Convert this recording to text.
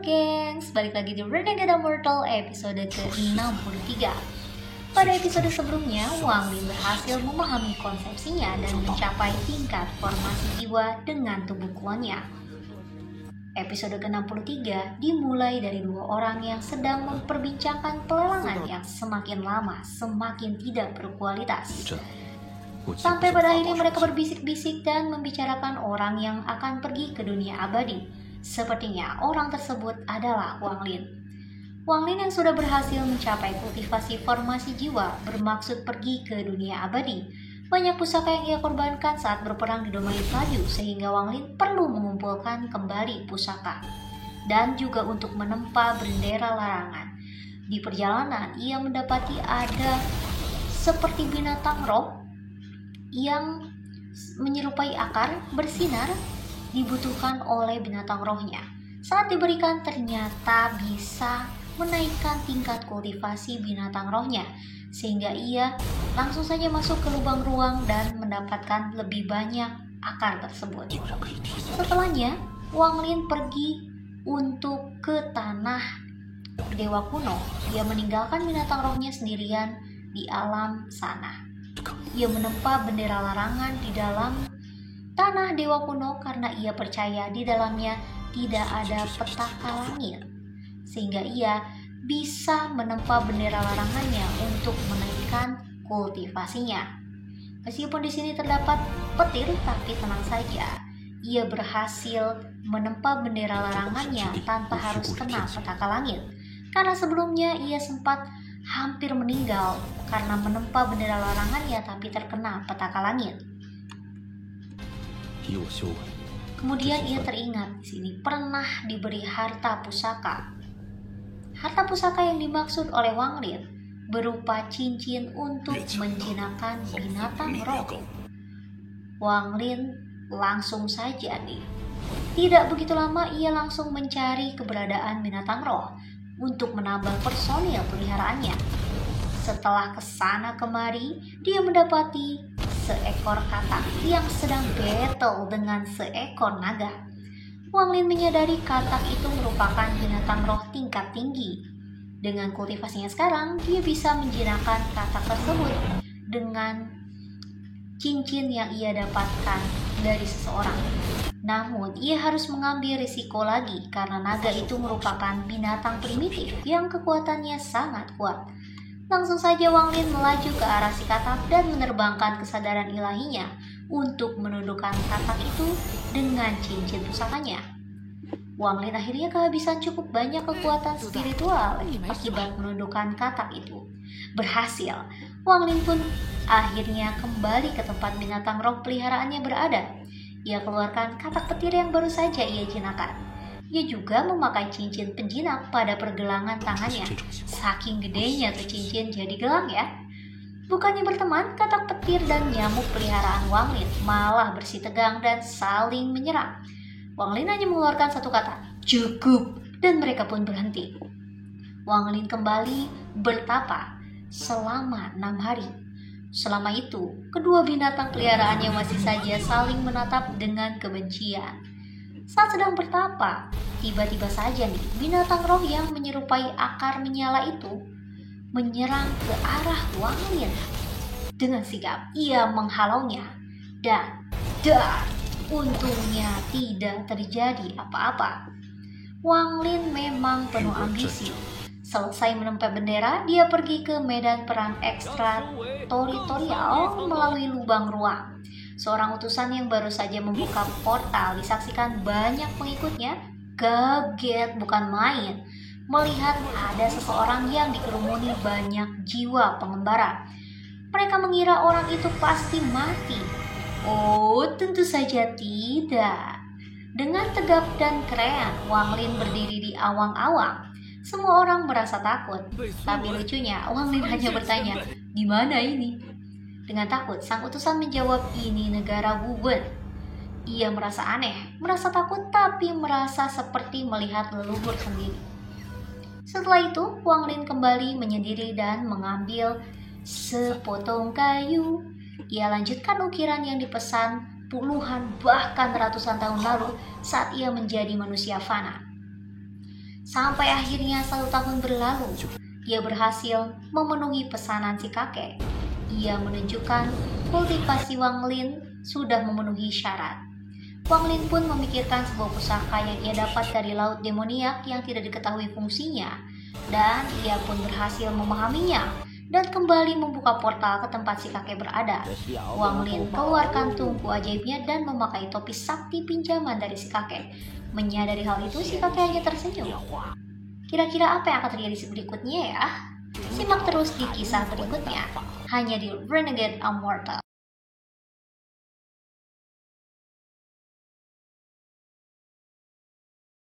gengs, balik lagi di Renegade Immortal episode ke-63. Pada episode sebelumnya, Wang Lin berhasil memahami konsepsinya dan mencapai tingkat formasi jiwa dengan tubuh kuannya. Episode ke-63 dimulai dari dua orang yang sedang memperbincangkan pelelangan yang semakin lama semakin tidak berkualitas. Sampai pada akhirnya mereka berbisik-bisik dan membicarakan orang yang akan pergi ke dunia abadi. Sepertinya orang tersebut adalah Wang Lin. Wang Lin yang sudah berhasil mencapai kultivasi formasi jiwa bermaksud pergi ke dunia abadi. Banyak pusaka yang ia korbankan saat berperang di domain salju sehingga Wang Lin perlu mengumpulkan kembali pusaka. Dan juga untuk menempa bendera larangan. Di perjalanan ia mendapati ada seperti binatang roh yang menyerupai akar bersinar dibutuhkan oleh binatang rohnya. Saat diberikan ternyata bisa menaikkan tingkat kultivasi binatang rohnya sehingga ia langsung saja masuk ke lubang ruang dan mendapatkan lebih banyak akar tersebut. Setelahnya, Wang Lin pergi untuk ke tanah dewa kuno. Dia meninggalkan binatang rohnya sendirian di alam sana. Ia menempa bendera larangan di dalam tanah dewa kuno karena ia percaya di dalamnya tidak ada petaka langit, sehingga ia bisa menempa bendera larangannya untuk menaikkan kultivasinya. Meskipun di sini terdapat petir, tapi tenang saja, ia berhasil menempa bendera larangannya tanpa harus kena petaka langit, karena sebelumnya ia sempat hampir meninggal karena menempa bendera larangannya tapi terkena petaka langit. Kemudian ia teringat di sini pernah diberi harta pusaka. Harta pusaka yang dimaksud oleh Wang Lin berupa cincin untuk menjinakkan binatang roh. Wang Lin langsung saja nih. Tidak begitu lama ia langsung mencari keberadaan binatang roh untuk menambah personil peliharaannya. Setelah kesana kemari, dia mendapati seekor katak yang sedang battle dengan seekor naga. Wang Lin menyadari katak itu merupakan binatang roh tingkat tinggi. Dengan kultivasinya sekarang, dia bisa menjinakkan katak tersebut dengan cincin yang ia dapatkan dari seseorang. Namun, ia harus mengambil risiko lagi karena naga itu merupakan binatang primitif yang kekuatannya sangat kuat. Langsung saja Wang Lin melaju ke arah si katak dan menerbangkan kesadaran ilahinya untuk menundukkan katak itu dengan cincin pusakanya. Wang Lin akhirnya kehabisan cukup banyak kekuatan spiritual akibat menundukkan katak itu. Berhasil, Wang Lin pun akhirnya kembali ke tempat binatang roh peliharaannya berada. Ia keluarkan katak petir yang baru saja ia jinakkan. Ia juga memakai cincin penjinak pada pergelangan tangannya. Saking gedenya tuh cincin jadi gelang ya. Bukannya berteman, katak petir dan nyamuk peliharaan Wang Lin malah bersitegang dan saling menyerang. Wang Lin hanya mengeluarkan satu kata, "Cukup," dan mereka pun berhenti. Wang Lin kembali bertapa selama 6 hari. Selama itu, kedua binatang peliharaannya masih saja saling menatap dengan kebencian. Saat sedang bertapa, tiba-tiba saja nih, binatang roh yang menyerupai akar menyala itu menyerang ke arah Wang Lin. Dengan sigap, ia menghalaunya dan untungnya tidak terjadi apa-apa. Wang Lin memang penuh ambisi. Selesai menempa bendera, dia pergi ke medan perang ekstratoritorial melalui lubang ruang. Seorang utusan yang baru saja membuka portal disaksikan banyak pengikutnya kaget bukan main melihat ada seseorang yang dikerumuni banyak jiwa pengembara. Mereka mengira orang itu pasti mati. Oh, tentu saja tidak. Dengan tegap dan keren, Wang Lin berdiri di awang-awang. Semua orang merasa takut. Tapi lucunya, Wang Lin hanya bertanya, "Di mana ini?" Dengan takut, sang utusan menjawab, "Ini negara Wuwen." Ia merasa aneh, merasa takut, tapi merasa seperti melihat leluhur sendiri. Setelah itu, Wang Lin kembali menyendiri dan mengambil sepotong kayu. Ia lanjutkan ukiran yang dipesan puluhan bahkan ratusan tahun lalu saat ia menjadi manusia fana. Sampai akhirnya 1 tahun berlalu, ia berhasil memenuhi pesanan si kakek. Ia menunjukkan kultivasi Wang Lin sudah memenuhi syarat. Wang Lin pun memikirkan sebuah pusaka yang ia dapat dari laut demoniak yang tidak diketahui fungsinya, dan ia pun berhasil memahaminya dan kembali membuka portal ke tempat si kakek berada. Wang Lin keluarkan tungku ajaibnya dan memakai topi sakti pinjaman dari si kakek. Menyadari hal itu, si kakek hanya tersenyum. Kira-kira apa yang akan terjadi berikutnya ya? Simak terus di kisah berikutnya, hanya di Renegade Immortal.